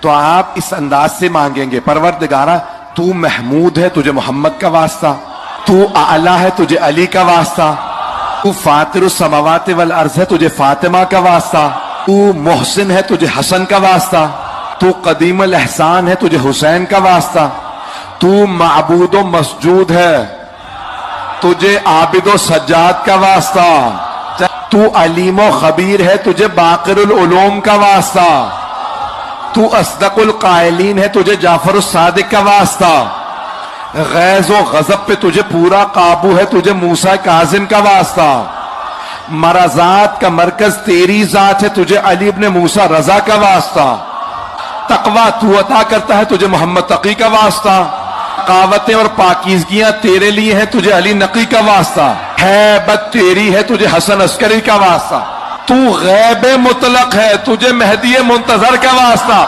تو آپ اس انداز سے مانگیں گے، پروردگارا تو محمود ہے، تجھے محمد کا واسطہ، تو اعلیٰ ہے، تجھے علی کا واسطہ، تو فاطر السماوات والارض ہے، تجھے فاطمہ کا واسطہ، تو محسن ہے، تجھے حسن کا واسطہ، تو قدیم الاحسان ہے، تجھے حسین کا واسطہ، تو معبود و مسجود ہے، تجھے عابد و سجاد کا واسطہ، تو علیم و خبیر ہے، تجھے باقر العلوم کا واسطہ، تو اصدق القائلین ہے، تجھے جعفر الصادق کا واسطہ، غیظ و غضب پہ تجھے پورا قابو ہے، تجھے موسیٰ کاظم کا واسطہ، مرضات کا مرکز تیری ذات ہے، تجھے علی ابن موسیٰ رضا کا واسطہ، تقویٰ تو عطا کرتا ہے، تجھے محمد تقی کا واسطہ، قاوتیں اور پاکیزگیاں تیرے لیے ہیں، تجھے علی نقی کا واسطہ، ہیبت تیری ہے، تجھے حسن عسکری کا واسطہ، تو غیب مطلق ہے، تجھے مہدی منتظر کا واسطہ۔